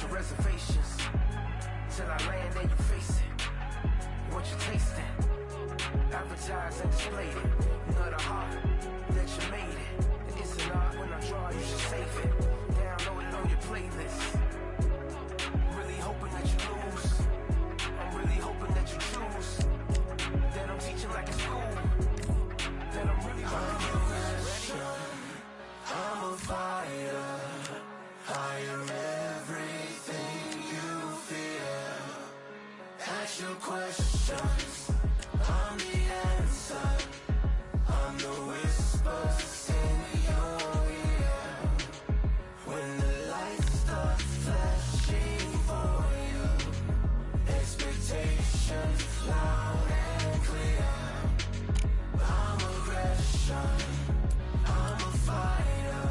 your reservations. Till I land and you face it. What you tasting? Advertise and display it. You know the heart that you made it. It's an art when I draw, you should save it. Download it on your playlist. Really hoping that you lose. I'm really hoping that you choose. That I'm teaching like a school. That I'm really about to use. I'm a fighter. I am everything you fear. Ask your questions. I'm the answer. I'm the whispers in your ear. When the lights start flashing for you, expectations loud and clear. I'm aggression. I'm a fighter.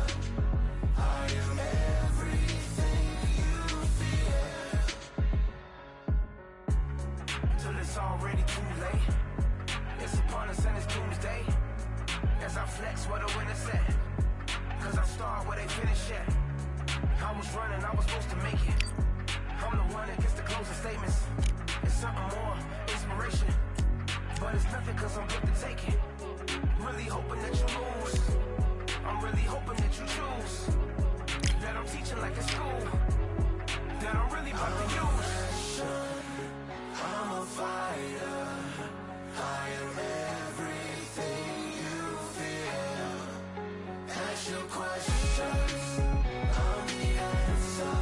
I am everything you fear. Till it's already too late. It's upon us and it's doomsday. As I flex where the winner said. Cause I start where they finish at. I was running, I was supposed to make it. I'm the one that gets the closing statements. It's something more, inspiration. But it's nothing cause I'm good to take it. Really hoping that you lose. I'm really hoping that you choose. That I'm teaching like a school. That I'm really about to use. I'm a fighter. I am everything you fear. Ask your questions. I'm the answer.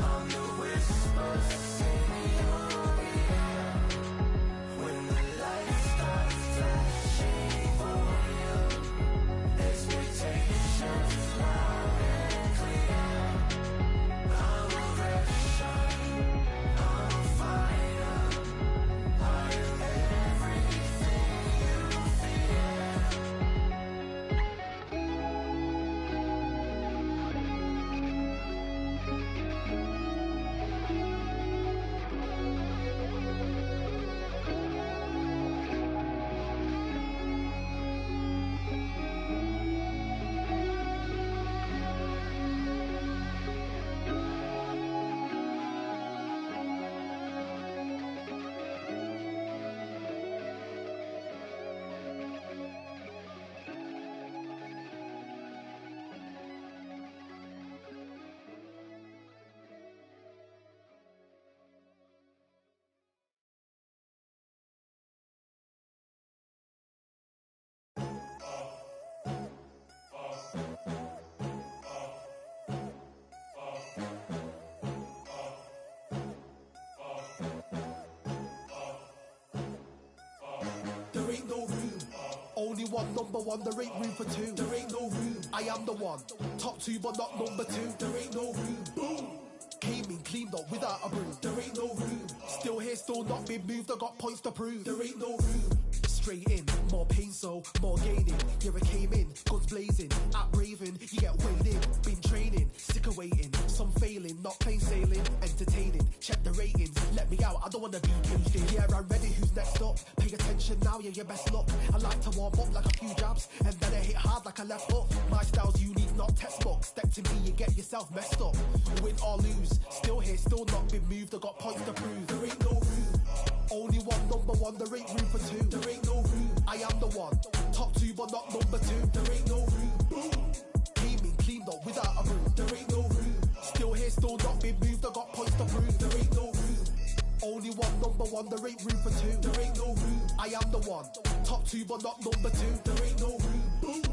I'm the whispers in your ear. When the lights start flashing for you, expectations loud and clear. I'm aggression. I'm a fighter. I am everything you fear. There ain't no room. Only one number one, there ain't room for two. There ain't no room. I am the one. Top two, but not number two. There ain't no room. Boom. Came in, cleaned up without a broom. There ain't no room. Still here, still not been moved. I got points to prove. There ain't no room. Straight in, more pain, so more gaining. Here I came in, guns blazing, at raving, you get weighed in. Been training, sick of waiting, some failing, not plain sailing, entertaining. Check the ratings, let me out, I don't wanna be caged in. Yeah, I'm ready, who's next up? Pay attention now, yeah, your best luck. I like to warm up like a few jabs, and then I hit hard like a left hook. My style's unique, not textbook. Step to me, you get yourself messed up. Win or lose, still here, still not been moved. I got points to prove. There ain't no room. Only one number one, there ain't room for two. There ain't no room. I am the one. Top two, but not number two. There ain't no room. Boom. Came in, cleaned up without a broom. There ain't no room. Still here, still not been moved. I got points to prove. There ain't no room. Only one number one, there ain't room for two. There ain't no room. I am the one. Top two, but not number two. There ain't no room. Boom.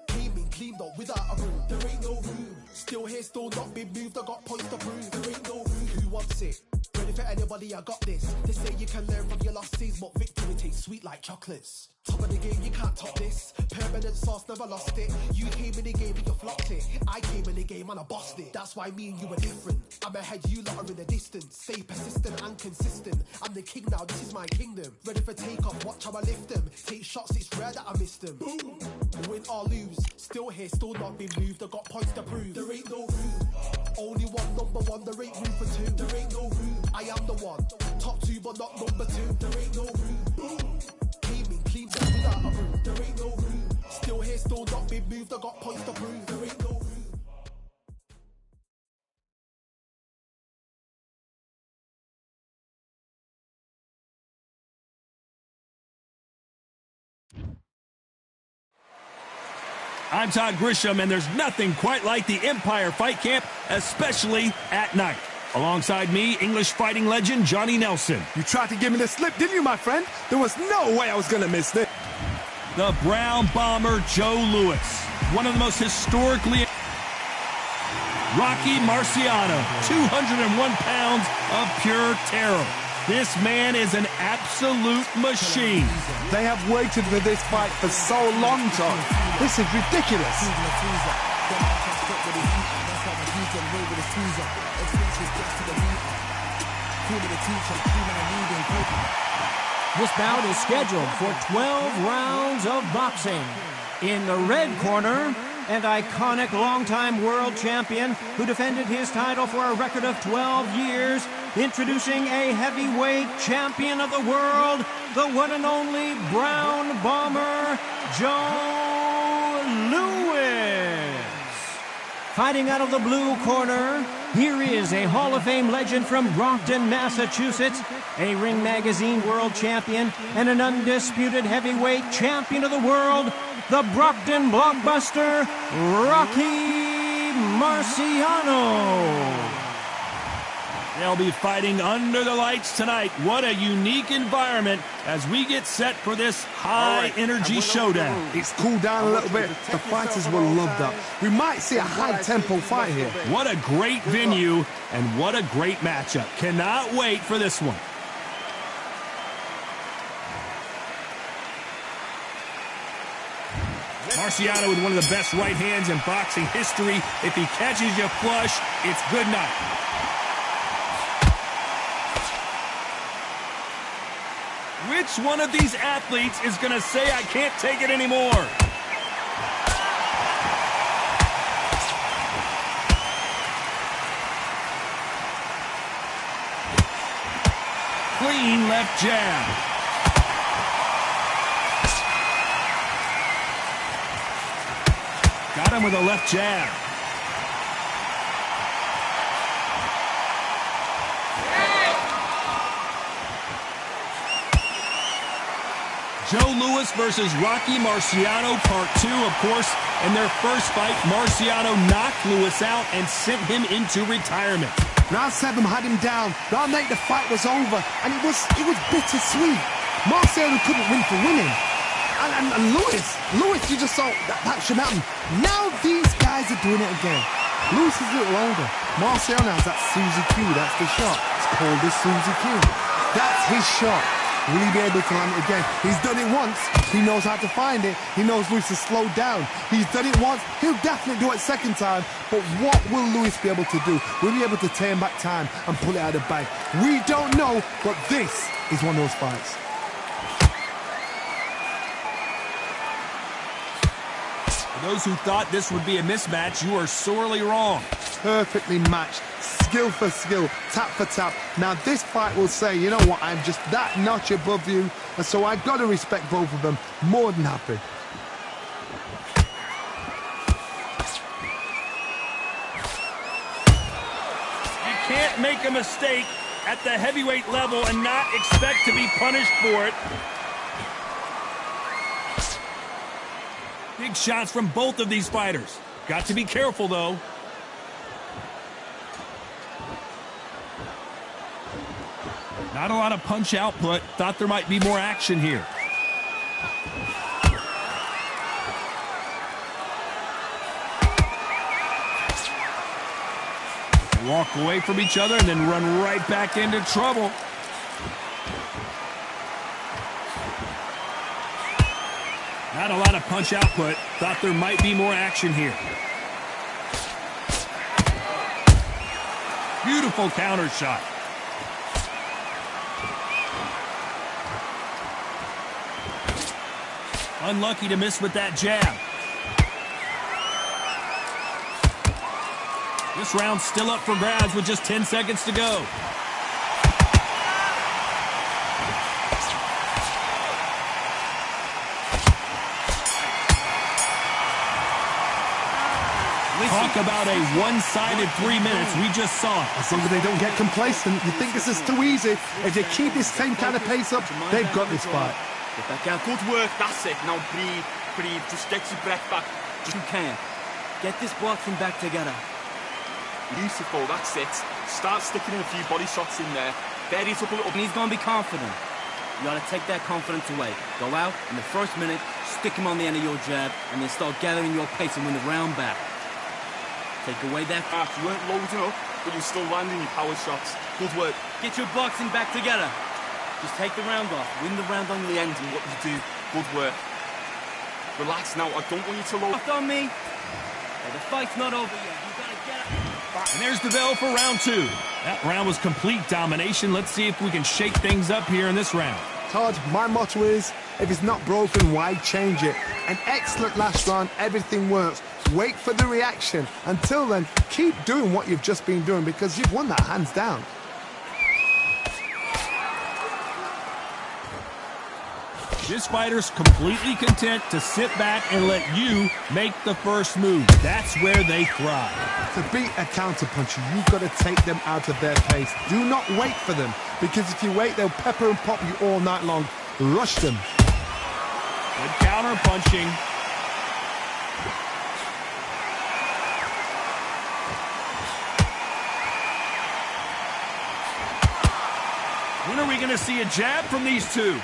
Came in, cleaned up without a broom. There ain't no room. Still here, still not been moved. I got points to prove. There ain't no room. Who wants it? Ready for anybody, I got this. They say you can learn from your losses, but victory tastes sweet like chocolates. Top of the game, you can't top this. Permanent sauce, never lost it. You came in the game and you flopped it. I came in the game and I bossed it. That's why me and you are different. I'm ahead, you lot are in the distance. Stay persistent and consistent. I'm the king now, this is my kingdom. Ready for takeoff, watch how I lift them. Take shots, it's rare that I miss them. Boom. Win or lose, still here, still not been moved. I got points to prove. There ain't no room. Only one number one, there ain't room for two. There ain't no room. I am the one. Top two, but not number two. There ain't no room. Boom. Came in, cleaned up without a broom. There ain't no room. Still here, still not been moved. I got points to prove. There ain't no room. I'm Todd Grisham, and there's nothing quite like the Empire Fight Camp, especially at night. Alongside me, English fighting legend Johnny Nelson. You tried to give me the slip, didn't you, my friend? There was no way I was going to miss this. The Brown Bomber Joe Louis, one of the most historically... Rocky Marciano, 201 pounds of pure terror. This man is an absolute machine. They have waited for this fight for so long, Tom. This is ridiculous. This bout is scheduled for 12 rounds of boxing. In the red corner, an iconic longtime world champion who defended his title for a record of 12 years, introducing a heavyweight champion of the world, the one and only Brown Bomber, Joe Louis. Fighting out of the blue corner, here is a Hall of Fame legend from Brockton, Massachusetts, a Ring Magazine world champion, and an undisputed heavyweight champion of the world, the Brockton blockbuster, Rocky Marciano. They'll be fighting under the lights tonight. What a unique environment as we get set for this high-energy showdown. It's cooled down a little bit. The fighters will love that. We might see a high-tempo fight here. What a great venue, and what a great matchup. Cannot wait for this one. Marciano with one of the best right hands in boxing history. If he catches you flush, it's good night. Which one of these athletes is going to say, I can't take it anymore? Clean left jab. Got him with a left jab. Joe Louis versus Rocky Marciano, part 2, of course. In their first fight, Marciano knocked Louis out and sent him into retirement. Round 7 had him down. Round 8, the fight was over, and it was bittersweet. Marciano couldn't win for winning. And Louis, you just saw that should happen. Now these guys are doing it again. Louis is a little older. Marciano has that Susie Q, that's the shot. It's called the Susie Q. That's his shot. Will he be able to land it again? He's done it once. He knows how to find it. He knows Louis has slowed down. He's done it once. He'll definitely do it second time. But what will Louis be able to do? Will he be able to turn back time and pull it out of the bag? We don't know, but this is one of those fights. For those who thought this would be a mismatch, you are sorely wrong. Perfectly matched. Skill for skill, tap for tap. Now this fight will say, you know what, I'm just that notch above you, and so I've got to respect both of them. More than happy. You can't make a mistake at the heavyweight level and not expect to be punished for it. Big shots from both of these fighters. Got to be careful, though. Not a lot of punch output. Thought there might be more action here. Walk away from each other and then run right back into trouble. Not a lot of punch output. Thought there might be more action here. Beautiful counter shot. Unlucky to miss with that jab. This round's still up for grabs with just 10 seconds to go. Talk about a one-sided 3 minutes. We just saw it. As long as they don't get complacent, you think this is too easy. If they keep this same kind of pace up, they've got this fight. Good work, that's it. Now breathe, just get your breath back. You can. Get this boxing back together. Beautiful, that's it. Start sticking in a few body shots in there. Bury it up a little. And he's going to be confident. You got to take that confidence away. Go out in the first minute, stick him on the end of your jab, and then start gathering your pace and win the round back. Take away that. You weren't loading up, but you're still landing your power shots. Good work. Get your boxing back together. Just take the round off. Win the round on the end. And what you do, good work. Relax now. I don't want you to load. Off on me. Hey, the fight's not over yet. You got to get it. And there's the bell for round 2. That round was complete domination. Let's see if we can shake things up here in this round. Todd, my motto is, if it's not broken, why change it? An excellent last round, everything works. Wait for the reaction. Until then, keep doing what you've just been doing because you've won that hands down. This fighter's completely content to sit back and let you make the first move. That's where they thrive. To beat a counterpuncher, you've got to take them out of their pace. Do not wait for them, because if you wait, they'll pepper and pop you all night long. Rush them. Good counter punching. When are we going to see a jab from these two?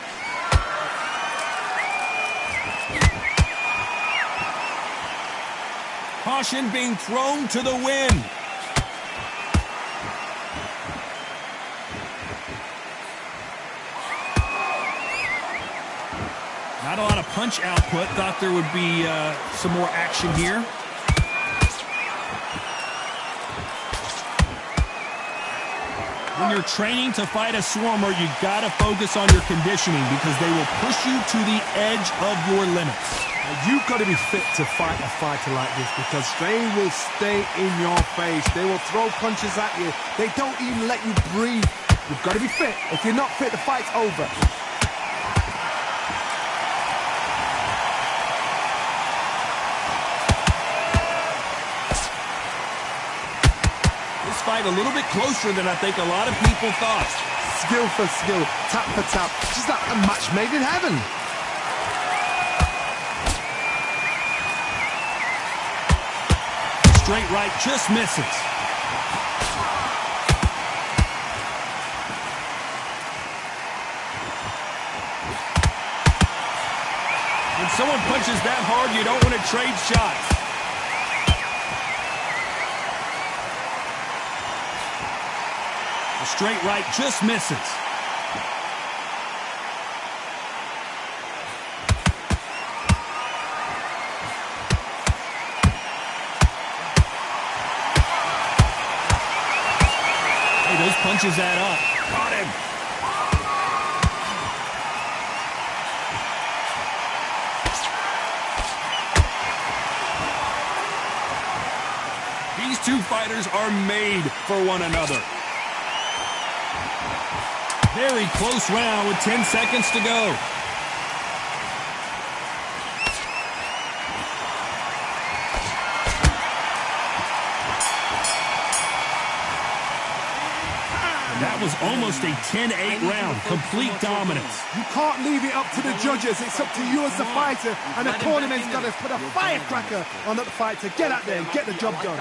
Caution being thrown to the wind. Not a lot of punch output. Thought there would be some more action here. When you're training to fight a swarmer, you got to focus on your conditioning because they will push you to the edge of your limits. You've got to be fit to fight a fighter like this because they will stay in your face. They will throw punches at you. They don't even let you breathe. You've got to be fit. If you're not fit, the fight's over. This fight a little bit closer than I think a lot of people thought. Skill for skill, tap for tap. Just like a match made in heaven. Straight right just misses. When someone punches that hard, you don't want to trade shots. The straight right just misses. Those punches add up. Got him. These two fighters are made for one another. Very close round with 10 seconds to go. That was almost a 10-8 round, complete dominance. You can't leave it up to the judges. It's up to you as the fighter, and the tournament's got to put a firecracker on that fight to get out there and get the job done.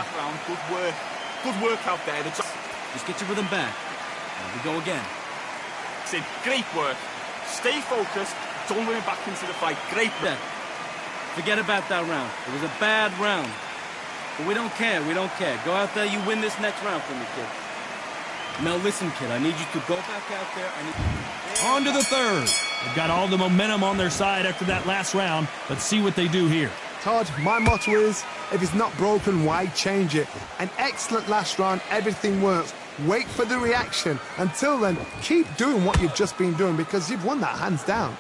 Good work. Good work out there. Just get your rhythm back. There we go again. Sid, great work. Stay focused. Don't win it back into the fight. Great work. Forget about that round. It was a bad round. But we don't care. We don't care. Go out there. You win this next round for me, kid. Now listen, kid, I need you to go back out there. On to the third. They've got all the momentum on their side after that last round. Let's see what they do here. Todd, my motto is, if it's not broken, why change it? An excellent last round, everything works. Wait for the reaction. Until then, keep doing what you've just been doing because you've won that hands down.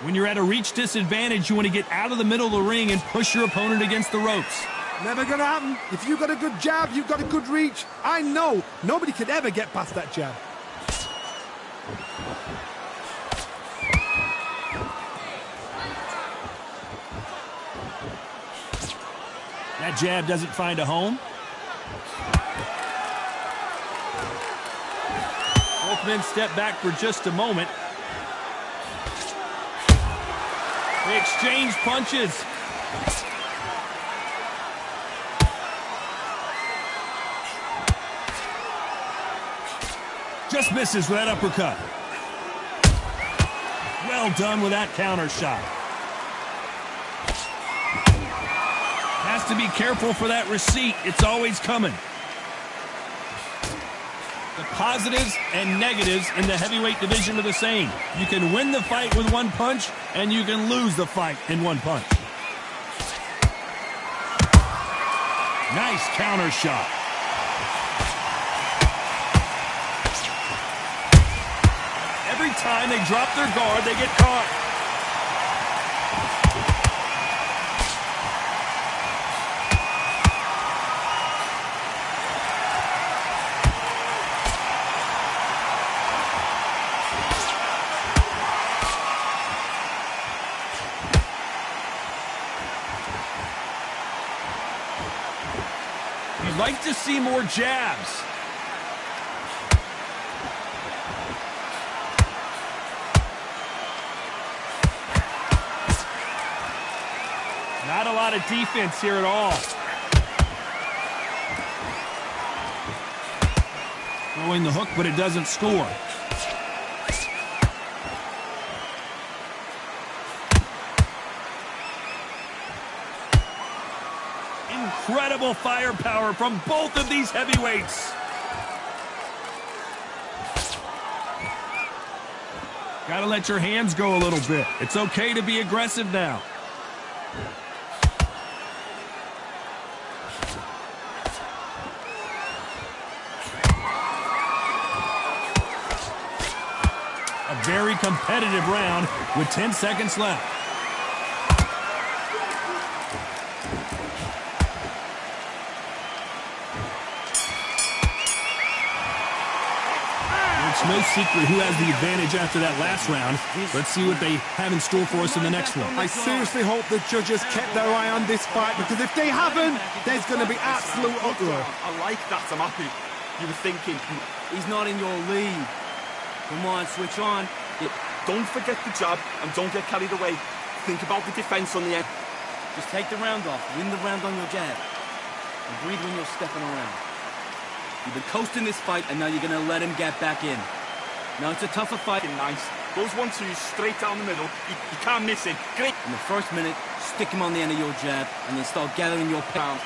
When you're at a reach disadvantage, you want to get out of the middle of the ring and push your opponent against the ropes. Never gonna happen. If you've got a good jab, you've got a good reach. I know nobody could ever get past that jab. That jab doesn't find a home. Both men step back for just a moment. They exchange punches. Just misses with that uppercut. Well done with that counter shot. Has to be careful for that receipt. It's always coming. The positives and negatives in the heavyweight division are the same. You can win the fight with one punch, and you can lose the fight in one punch. Nice counter shot. Every time they drop their guard, they get caught. You'd like to see more jabs. Not a lot of defense here at all. Throwing the hook, but it doesn't score. Incredible firepower from both of these heavyweights. Gotta let your hands go a little bit. It's okay to be aggressive now. A very competitive round with 10 seconds left. It's no secret who has the advantage after that last round. Let's see what they have in store for us in the next one. I seriously hope the judges kept their eye on this fight, because if they haven't, there's going to be absolute uproar. I like that, I'm happy. You were thinking, He's not in your league. Come on, switch on. don't forget the jab and don't get carried away. Think about the defense on the end. Just take the round off. Win the round on your jab. And breathe when you're stepping around. You've been coasting this fight, and now you're going to let him get back in. Now it's a tougher fight. Nice. Those 1-2s straight down the middle. You can't miss it. Great. In the first minute, stick him on the end of your jab, and then start gathering your pound.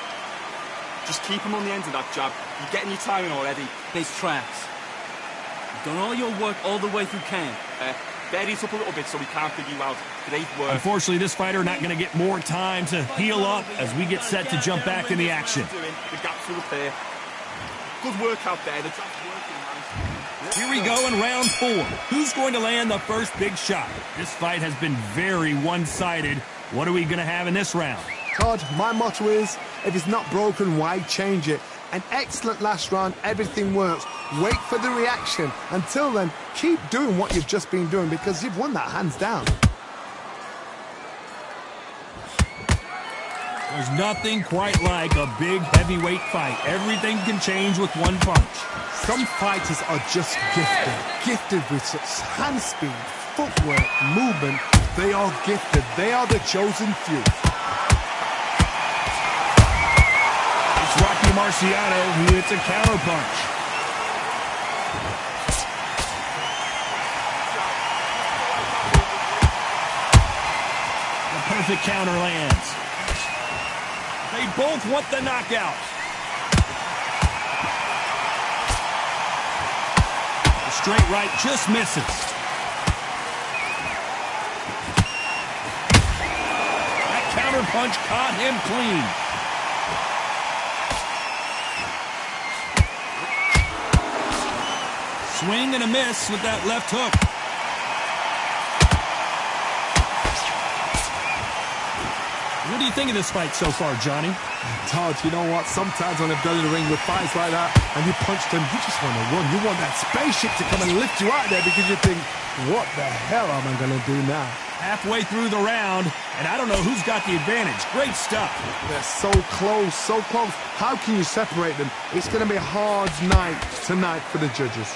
Just keep him on the end of that jab. You're getting your timing already. These tracks. You've done all your work all the way through camp. Bury it up a little bit so we can't dig you out. Great work. Unfortunately, this fighter not going to get more time to heal up as we get set to jump back in the action. The gaps will appear. Good work out there. The jab's working nice. Here we go in round 4. Who's going to land the first big shot? This fight has been very one-sided. What are we going to have in this round? Todd, my motto is, if it's not broken, why change it? An excellent last round, everything works. Wait for the reaction. Until then, keep doing what you've just been doing, because you've won that hands down. There's nothing quite like a big heavyweight fight. Everything can change with one punch. Some fighters are just gifted with such hand speed, footwork, movement. They are gifted. They are the chosen few. It's Rocky Marciano who hits a counterpunch. The perfect counter lands. They both want the knockout. The straight right just misses. That counter punch caught him clean. Swing and a miss with that left hook. What do you think of this fight so far, Johnny? Todd, you know what? Sometimes when I've done in the ring with fights like that and you punch them, you just want to run. You want that spaceship to come and lift you out there, because you think, what the hell am I going to do now? Halfway through the round, and I don't know who's got the advantage. Great stuff. They're so close, so close. How can you separate them? It's going to be a hard night tonight for the judges.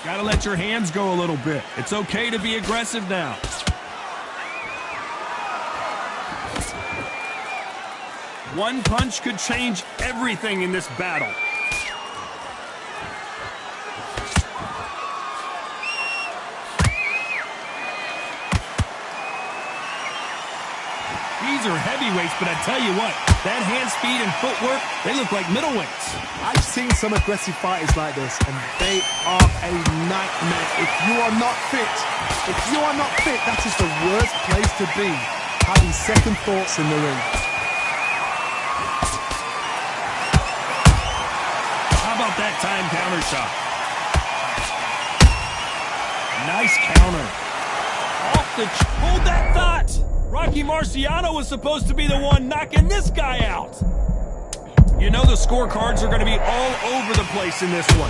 Got to let your hands go a little bit. It's okay to be aggressive now. One punch could change everything in this battle. These are heavyweights, but I tell you what, that hand speed and footwork, they look like middleweights. I've seen some aggressive fighters like this, and they are a nightmare. If you are not fit, that is the worst place to be, having second thoughts in the ring. How about that time counter shot? Nice counter. Off the... Hold that thought! Rocky Marciano was supposed to be the one knocking this guy out. You know the scorecards are going to be all over the place in this one.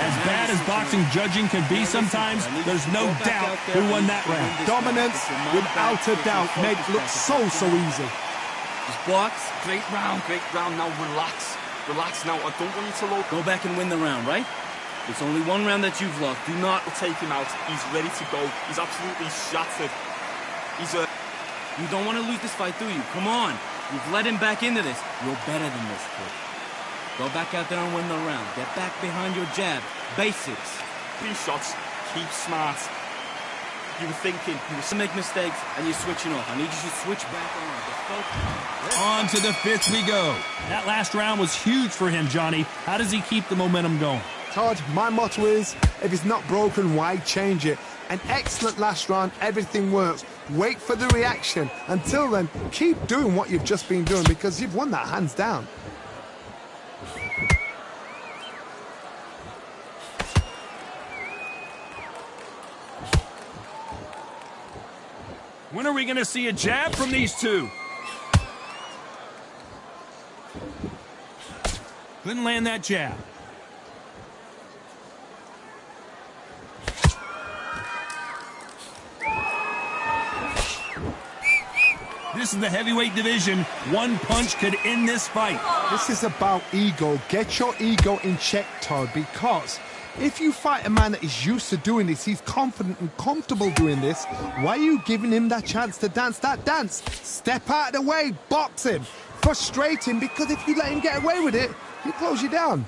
As bad as boxing judging can be sometimes, there's no doubt who won that round. Dominance, without a doubt, made it look so easy. Just box, great round, now relax. Relax now, I don't want you to load. Go back and win the round, right? It's only one round that you've lost. Do not take him out. He's ready to go. He's absolutely shattered. You don't want to lose this fight, do you? Come on. You've let him back into this. You're better than this, kid. Go back out there and win the round. Get back behind your jab. Basics. 3 shots. Keep smart. You were thinking. You were make mistakes, and you're switching off. I need you to switch back on. On to the 5th we go. That last round was huge for him, Johnny. How does he keep the momentum going? Todd, my motto is, if it's not broken, why change it? An excellent last round, everything works. Wait for the reaction. Until then, keep doing what you've just been doing because you've won that hands down. When are we going to see a jab from these two? Couldn't land that jab. This is the heavyweight division. One punch could end this fight. This is about ego. Get your ego in check, Todd, because if you fight a man that is used to doing this, he's confident and comfortable doing this, why are you giving him that chance to dance that dance? Step out of the way, box him. Frustrate him, because if you let him get away with it, he'll close you down.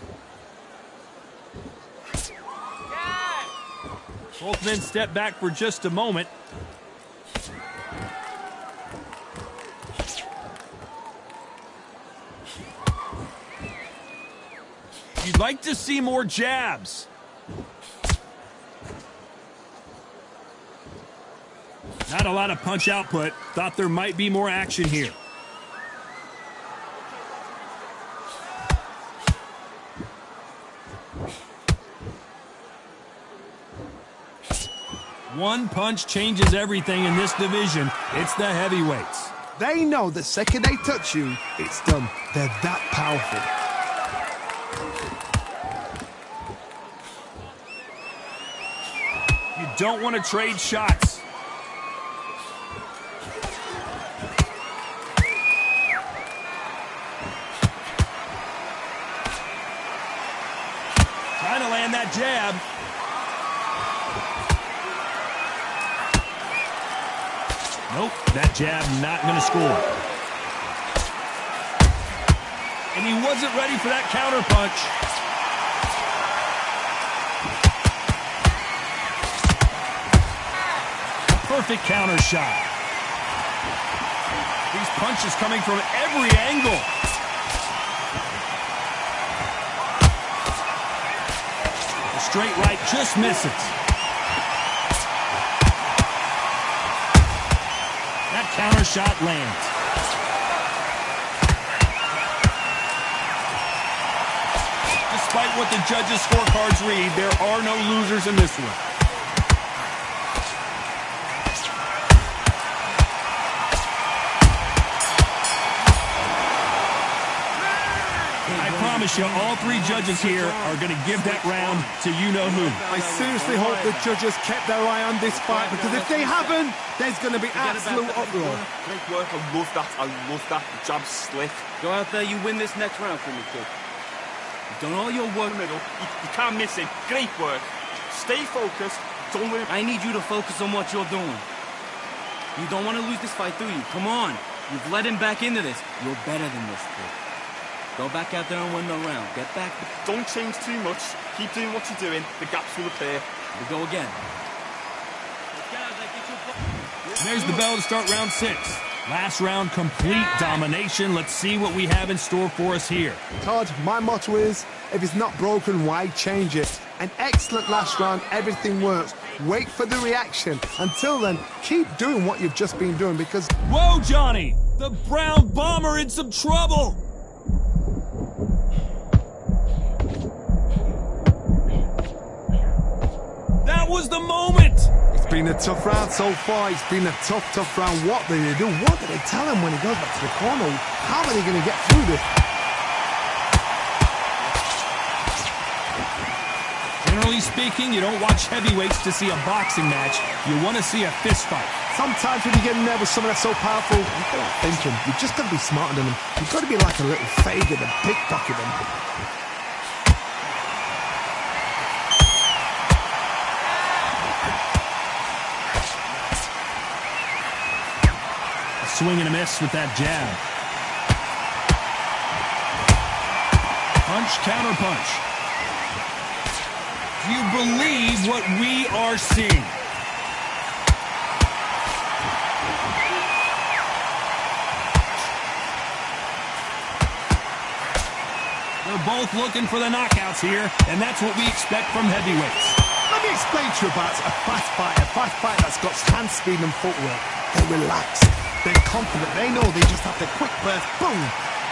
Both men step back for just a moment. You'd like to see more jabs. Not a lot of punch output. Thought there might be more action here. One punch changes everything in this division. It's the heavyweights. They know the second they touch you, it's done. They're that powerful. You don't want to trade shots. Trying to land that jab. Nope, that jab not going to score. And he wasn't ready for that counter punch. A perfect counter shot. These punches coming from every angle. The straight right just misses. Counter shot lands. Despite what the judges' scorecards read, there are no losers in this one. I promise you, all three judges here are going to give that round to you-know-who. I seriously hope the judges kept their eye on this fight, because if they haven't, there's going to be absolute uproar. Great work. I love that. I love that. The jab slick. Go out there, you win this next round for me, kid. You've done all your work. Middle. You can't miss it. Great work. Stay focused. Don't let it... I need you to focus on what you're doing. You don't want to lose this fight, do you? Come on. You've led him back into this. You're better than this, kid. Go back out there and win the round. Get back. Don't change too much. Keep doing what you're doing. The gaps will appear. We go again. There's the bell to start round 6. Last round, complete domination. Let's see what we have in store for us here. Todd, my motto is, if it's not broken, why change it? An excellent last round, everything works. Wait for the reaction. Until then, keep doing what you've just been doing, because... Whoa, Johnny! The Brown Bomber in some trouble! That was the moment! It's been a tough round so far. It's been a tough round. What do they do? What do they tell him when he goes back to the corner? How are they going to get through this? Generally speaking, you don't watch heavyweights to see a boxing match. You want to see a fist fight. Sometimes when you get in there with someone that's so powerful, you got to think him. You just got to be smarter than him. You've got to be like a little faggot and pickpocket him. Swing and a miss with that jab. Punch, counter punch. Do you believe what we are seeing? They're both looking for the knockouts here, and that's what we expect from heavyweights. Let me explain to you about a fast fight that's got hand speed and footwork. They're relaxed. They're confident. They know they just have the quick burst. Boom!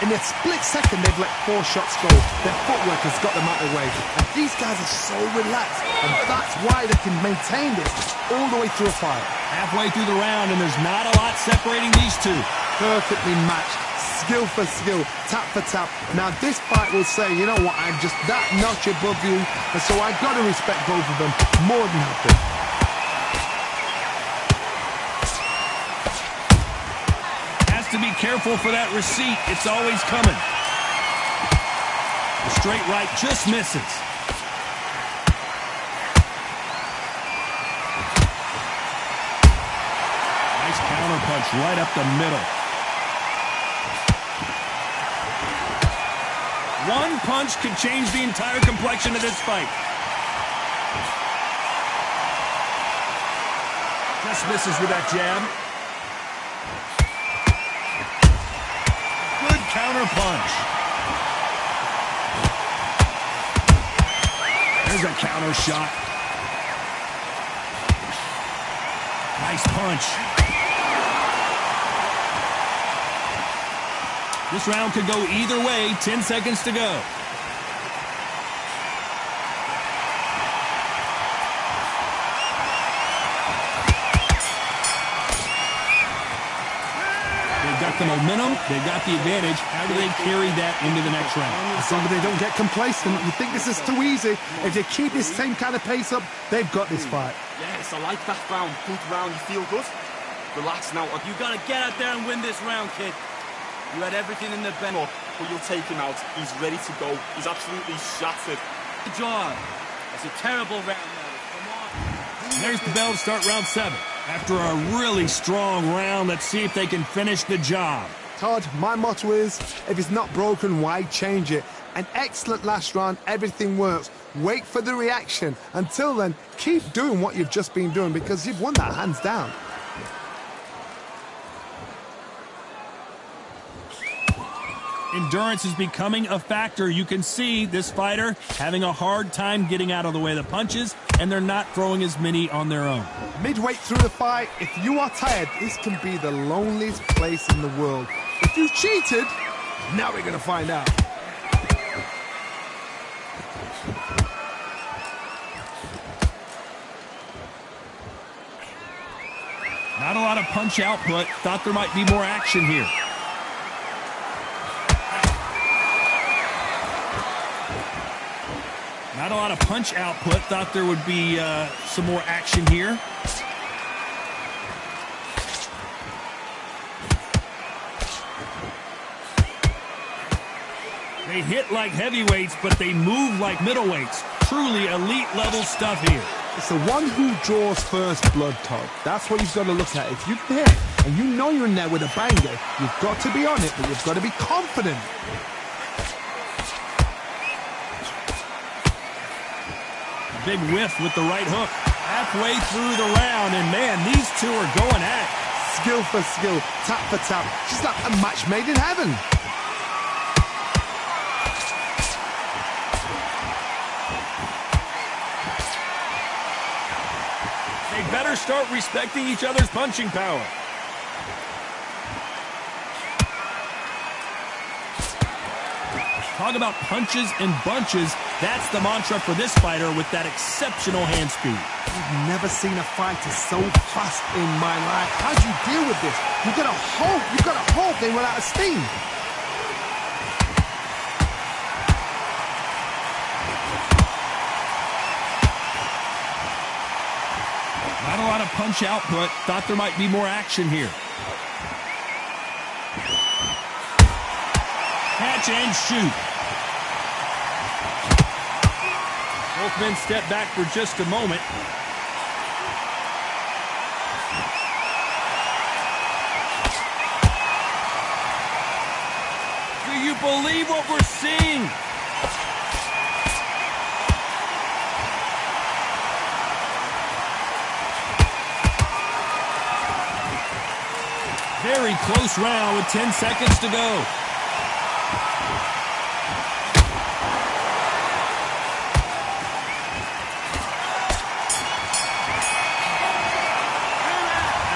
In a split second, they've let 4 shots go. Their footwork has got them out of the way. And these guys are so relaxed. And that's why they can maintain this all the way through a fight. Halfway through the round, and there's not a lot separating these two. Perfectly matched. Skill for skill. Tap for tap. Now, this fight will say, you know what, I'm just that notch above you. And so I've got to respect both of them more than happy. To be careful for that receipt. It's always coming. The straight right just misses. Nice counter punch right up the middle. One punch could change the entire complexion of this fight. Just misses with that jab. Counter punch. There's a counter shot. Nice punch. This round could go either way. 10 seconds to go. Got the momentum, they got the advantage. How do they carry that into the next round? As long as they don't get complacent. You think this is too easy. If they keep this same kind of pace up, they've got this fight. Yes, I like that round. Good round. You feel good? Relax now. You got to get out there and win this round, kid. You had everything in the bag. But you'll take him out. He's ready to go. He's absolutely shattered. Good job. It's a terrible round now. Come on. There's the bell to start round 7. After a really strong round, let's see if they can finish the job. Todd, my motto is, if it's not broken, why change it? An excellent last round, everything works. Wait for the reaction. Until then, keep doing what you've just been doing, because you've won that hands down. Endurance is becoming a factor. You can see this fighter having a hard time getting out of the way of the punches, and they're not throwing as many on their own. Midway through the fight, if you are tired, this can be the loneliest place in the world. If you cheated, now we're going to find out. Not a lot of punch output. Thought there might be more action here. Not a lot of punch output. Thought there would be some more action here. They hit like heavyweights, but they move like middleweights. Truly elite level stuff here. It's the one who draws first blood, Todd. That's what you've got to look at. If you hit and you know you're in there with a banger, you've got to be on it, but you've got to be confident. Big whiff with the right hook. Halfway through the round, and man, these two are going at it. Skill for skill, tap for tap. She's like a match made in heaven. They better start respecting each other's punching power. Talk about punches and bunches. That's the mantra for this fighter with that exceptional hand speed. I've never seen a fighter so fast in my life. How do you deal with this? You've got to hope they run out of steam. Not a lot of punch output. Thought there might be more action here. Catch and shoot. Both men step back for just a moment. Do you believe what we're seeing? Very close round with 10 seconds to go.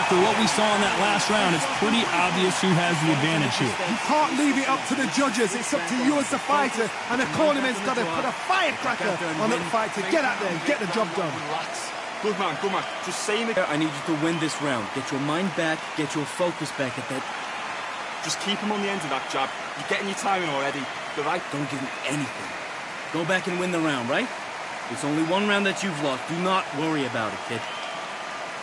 After what we saw in that last round, it's pretty obvious who has the advantage here. You can't leave it up to the judges. It's up to you as the fighter, and the cornerman's got to put a firecracker on the fight to get out there and get the job done. Relax. Good man, good man. Just saying it. I need you to win this round. Get your mind back, get your focus back at that. Just keep him on the end of that jab. You're getting your timing already. The right. Don't give him anything. Go back and win the round, right? It's only one round that you've lost. Do not worry about it, kid.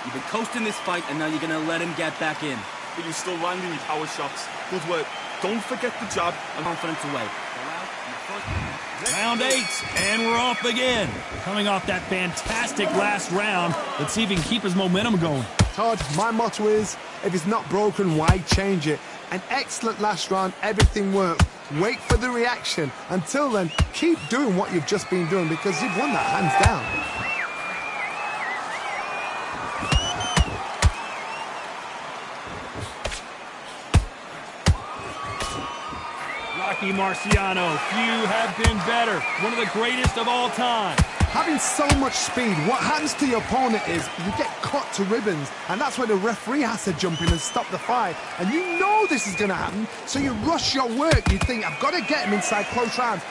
You've been coasting this fight, and now you're going to let him get back in. But you're still landing your power shots. Good work. Don't forget the jab. I'm confident away. Round 8, and we're off again. Coming off that fantastic last round, let's see if he can keep his momentum going. Todd, my motto is, if it's not broken, why change it? An excellent last round, everything worked. Wait for the reaction. Until then, keep doing what you've just been doing because you've won that hands down. Marciano, few have been better. One of the greatest of all time. Having so much speed, what happens to your opponent is you get cut to ribbons, and that's where the referee has to jump in and stop the fight. And you know this is going to happen, so you rush your work. You think, I've got to get him inside close rounds.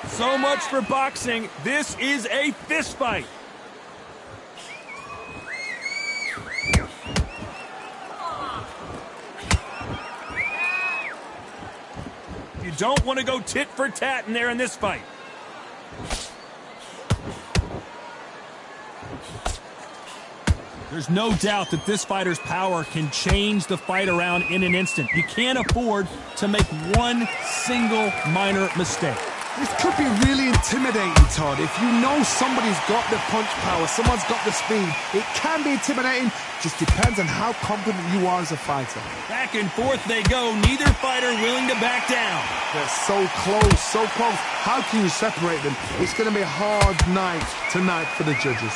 So much for boxing. This is a fist fight. You don't want to go tit for tat in there in this fight. There's no doubt that this fighter's power can change the fight around in an instant. You can't afford to make one single minor mistake. This could be really intimidating, Todd. If you know somebody's got the punch power, someone's got the speed, it can be intimidating. Just depends on how confident you are as a fighter. Back and forth they go. Neither fighter willing to back down. They're so close, so close. How can you separate them? It's going to be a hard night tonight for the judges.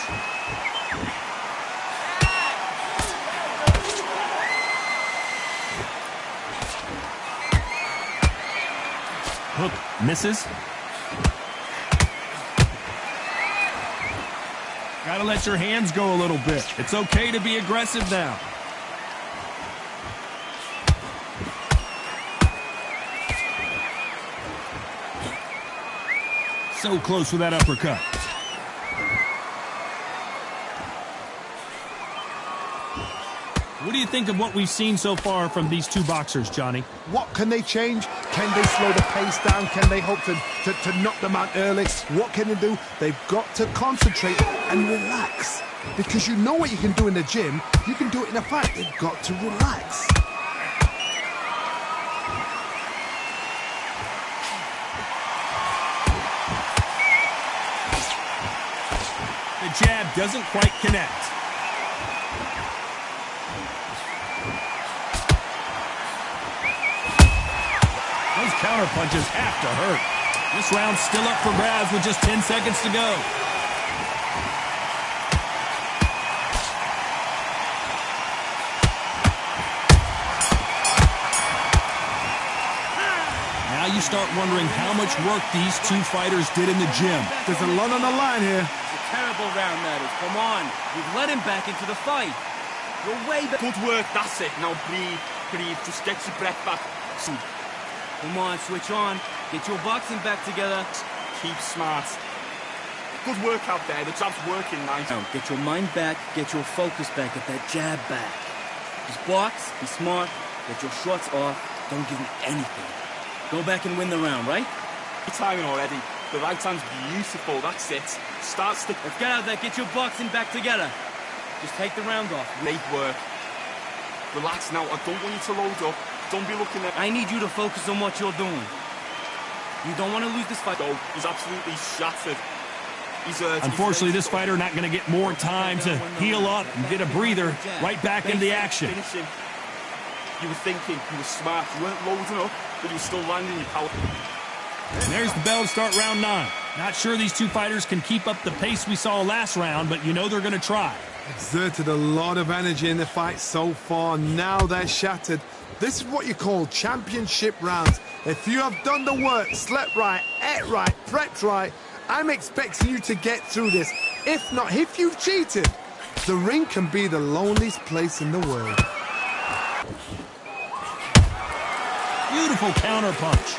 Hook misses. Gotta let your hands go a little bit. It's okay to be aggressive now. So close with that uppercut. What do you think of what we've seen so far from these two boxers, Johnny? What can they change? Can they slow the pace down? Can they hope to knock them out early? What can they do? They've got to concentrate and relax. Because you know what you can do in the gym, you can do it in a fight. They've got to relax. The jab doesn't quite connect. Those counter punches have to hurt. This round's still up for grabs with just 10 seconds to go. Now you start wondering how much work these two fighters did in the gym. There's a lot on the line here. It's a terrible round, that is. Come on. You've let him back into the fight. You're way back. Good work, that's it. Now breathe, breathe. Just get your breath back. Come on, switch on. Get your boxing back together. Keep smart. Good work out there. The jab's working nice. Now, get your mind back. Get your focus back. Get that jab back. Just box. Be smart. Get your shots off. Don't give him anything. Go back and win the round, right? You're timing already. The right hand's beautiful. That's it. Start stick. Let's get out there. Get your boxing back together. Just take the round off. Great work. Relax now. I don't want you to load up. Don't be looking at... I need you to focus on what you're doing. You don't want to lose this fight. Oh, he's absolutely shattered. Unfortunately, this fighter not going to get more time to heal up and get a breather. Right back into the action. You were thinking, you were smart. You weren't loading up, but you were still landing your power. And there's the bell to start round 9. Not sure these two fighters can keep up the pace we saw last round, but you know they're going to try. Exerted a lot of energy in the fight so far. Now they're shattered. This is what you call championship rounds. If you have done the work, slept right, ate right, prepped right, I'm expecting you to get through this. If not, if you've cheated, the ring can be the loneliest place in the world. Beautiful counter punch.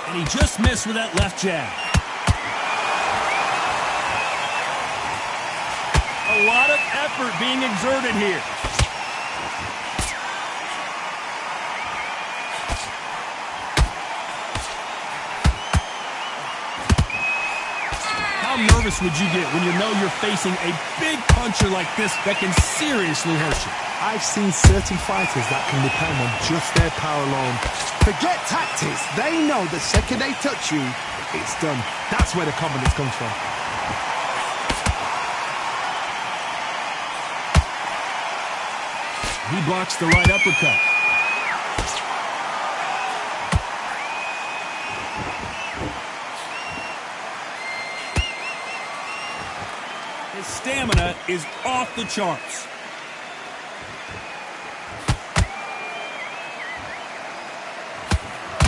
And he just missed with that left jab. A lot of effort being exerted here. How nervous would you get when you know you're facing a big puncher like this that can seriously hurt you? I've seen certain fighters that can depend on just their power alone. Forget tactics. They know the second they touch you, it's done. That's where the confidence comes from. He blocks the right uppercut. His stamina is off the charts.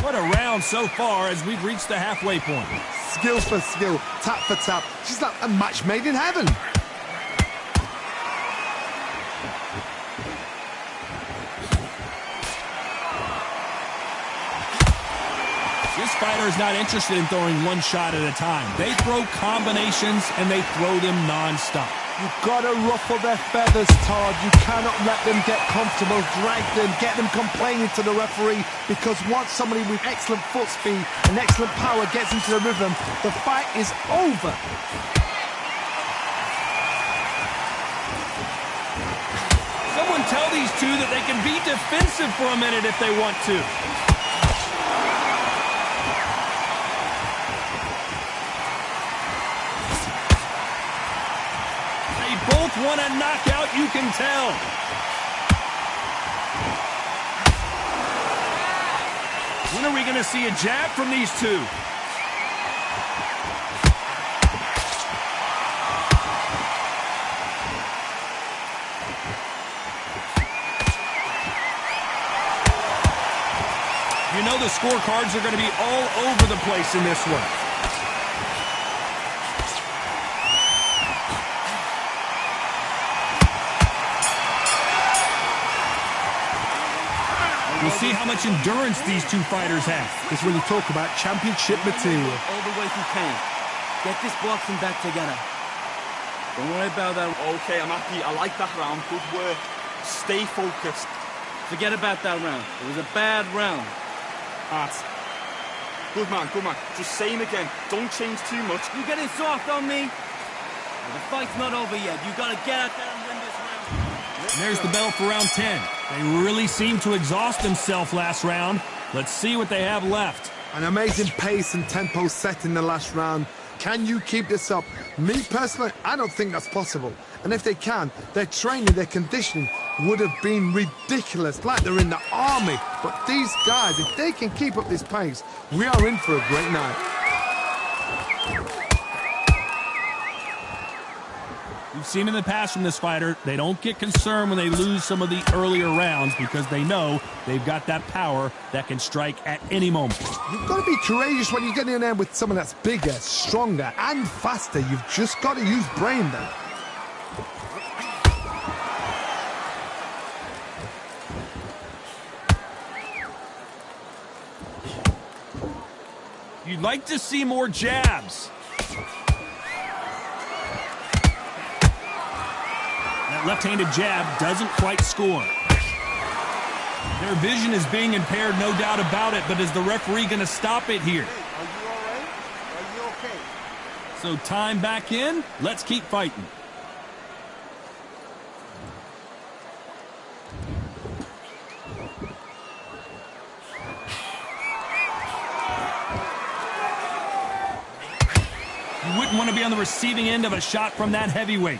What a round so far as we've reached the halfway point. Skill for skill, tap for tap. She's like a match made in heaven. This fighter is not interested in throwing one shot at a time. They throw combinations and they throw them non-stop. You've got to ruffle their feathers, Todd. You cannot let them get comfortable, drag them, get them complaining to the referee, because once somebody with excellent foot speed and excellent power gets into the rhythm, the fight is over. Someone tell these two that they can be defensive for a minute if they want to. Both want a knockout, you can tell. When are we going to see a jab from these two? You know the scorecards are going to be all over the place in this one. We'll see how much endurance these two fighters have. It's when you talk about championship material. All the way you can. Get this boxing back together. Don't worry about that. Okay, I'm happy. I like that round. Good work. Stay focused. Forget about that round. It was a bad round. Art. Good man, good man. Just same again. Don't change too much. You getting soft on me? Well, the fight's not over yet. You gotta get out there and win this round. And there's the bell for round 10. They really seemed to exhaust themselves last round. Let's see what they have left. An amazing pace and tempo set in the last round. Can you keep this up? Me personally, I don't think that's possible. And if they can, their training, their conditioning would have been ridiculous, like they're in the army. But these guys, if they can keep up this pace, we are in for a great night. We've seen in the past from this fighter, they don't get concerned when they lose some of the earlier rounds because they know they've got that power that can strike at any moment. You've got to be courageous when you get in there with someone that's bigger, stronger, and faster. You've just got to use brain then. You'd like to see more jabs. That left-handed jab doesn't quite score. Their vision is being impaired, no doubt about it, but is the referee going to stop it here? Are you all right? Are you okay? So time back in. Let's keep fighting. You wouldn't want to be on the receiving end of a shot from that heavyweight.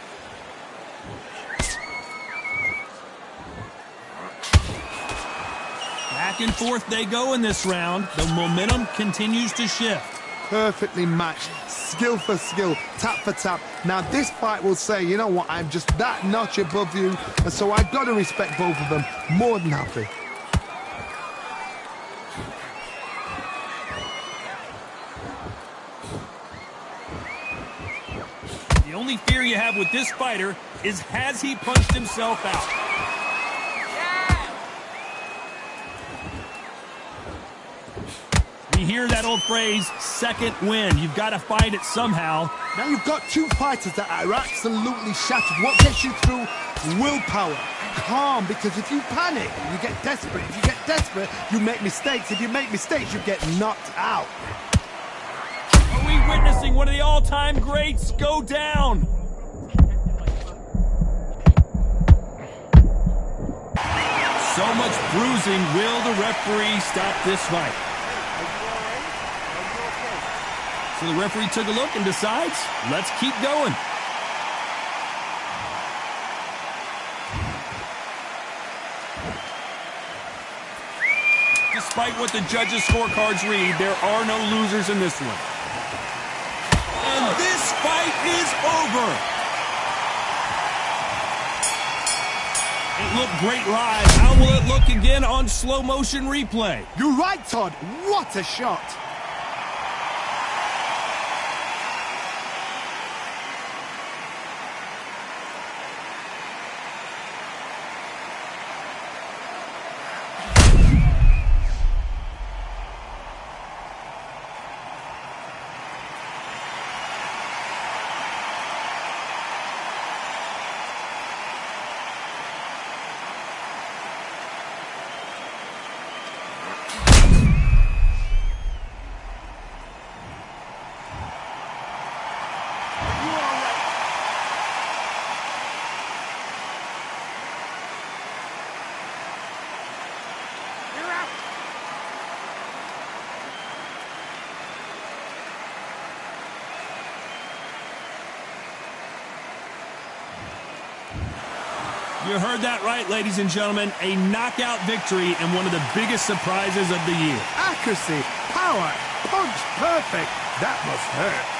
Back and forth they go in this round. The momentum continues to shift. Perfectly matched, skill for skill, tap for tap. Now this fight will say, you know what, I'm just that notch above you, and so I've got to respect both of them. More than happy. The only fear you have with this fighter is, has he punched himself out? You hear that old phrase, second win. You've got to fight it somehow. Now you've got two fighters that are absolutely shattered. What gets you through? Willpower. Calm, because if you panic, you get desperate. If you get desperate, you make mistakes. If you make mistakes, you get knocked out. Are we witnessing one of the all-time greats go down? So much bruising. Will the referee stop this fight? So the referee took a look and decides, let's keep going. Despite what the judges' scorecards read, there are no losers in this one. And this fight is over. It looked great live. How will it look again on slow motion replay? You're right, Todd. What a shot. You heard that right, ladies and gentlemen. A knockout victory and one of the biggest surprises of the year. Accuracy, power, punch, perfect. That must hurt.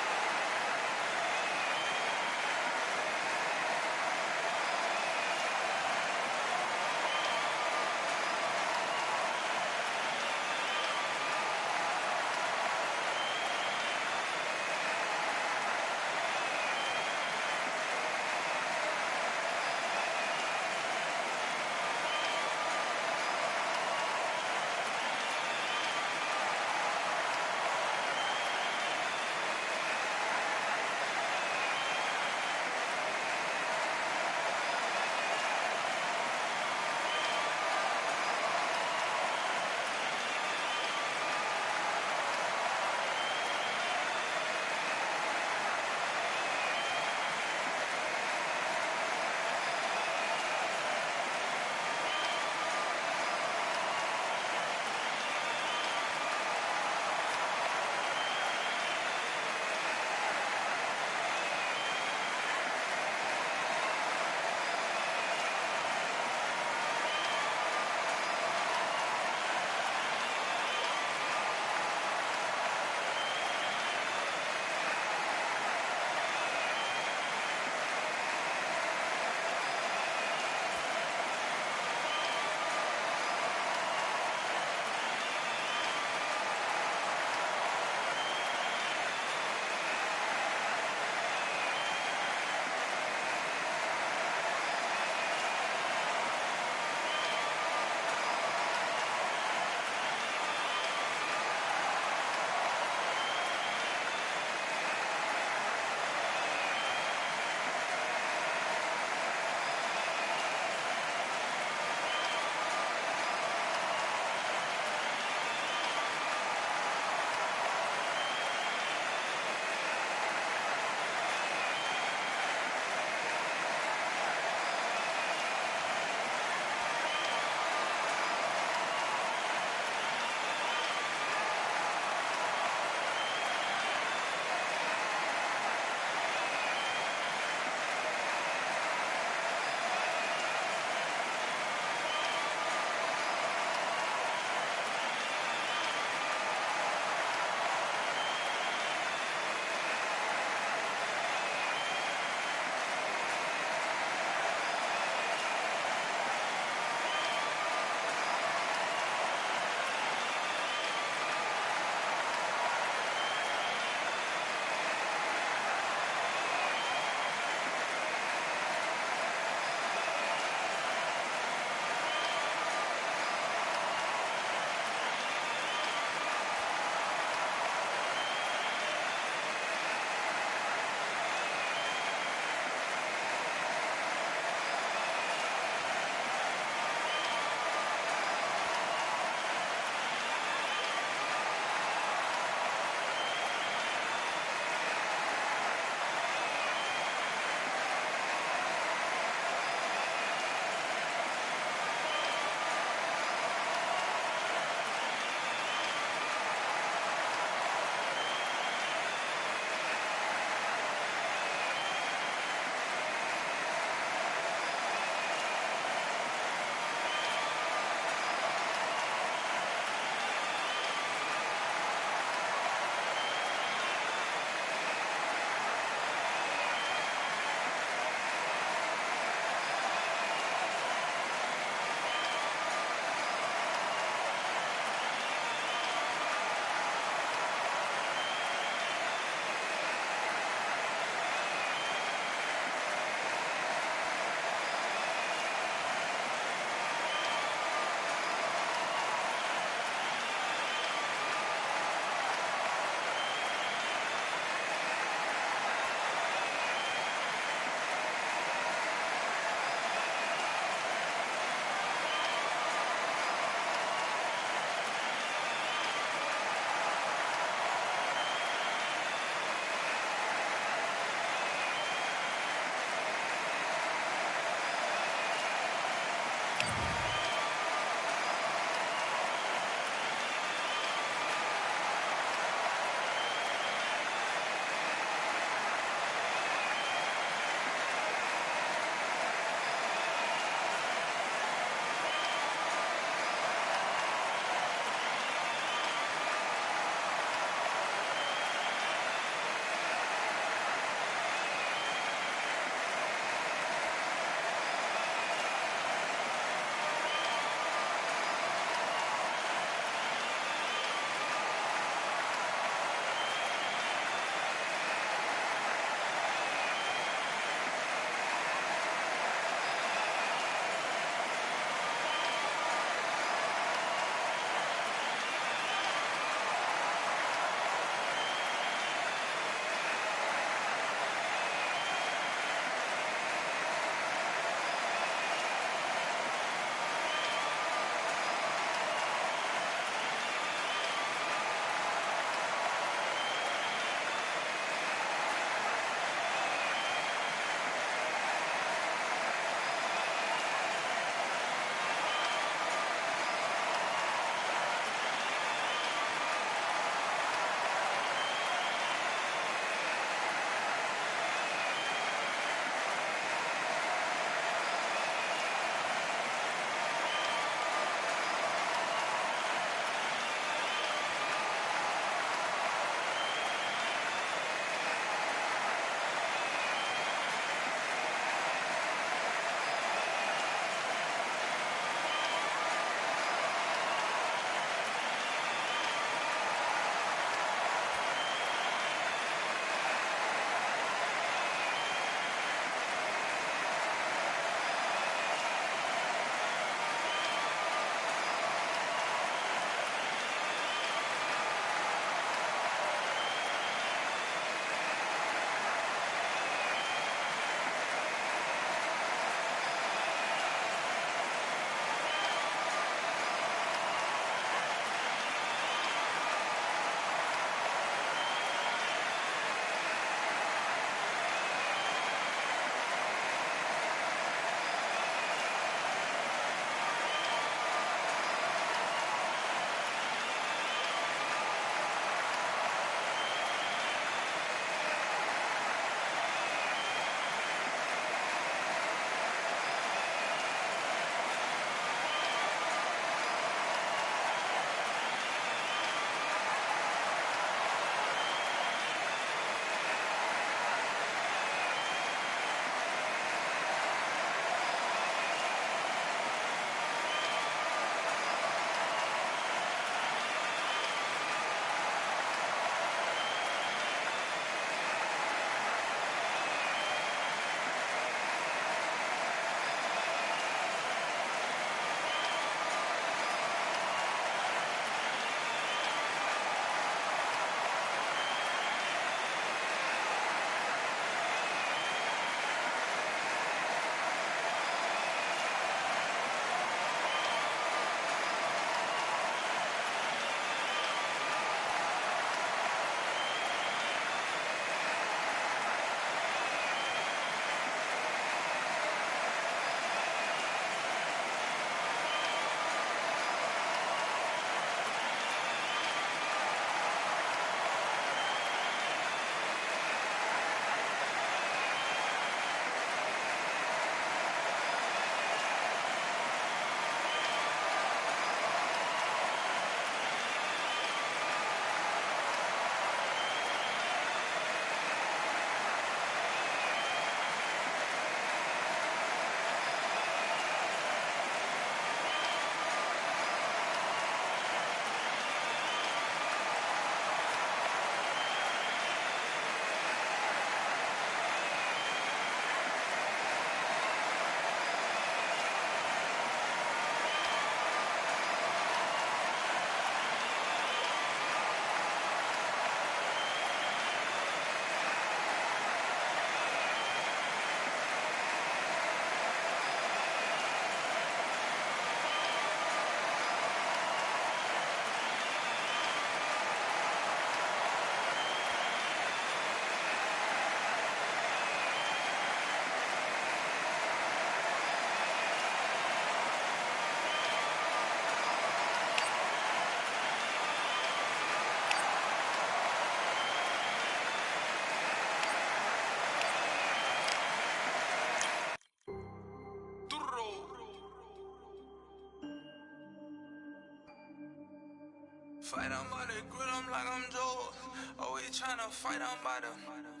fight, I'm about to grit 'em like I'm Joe. Always tryna fight, I'm about to.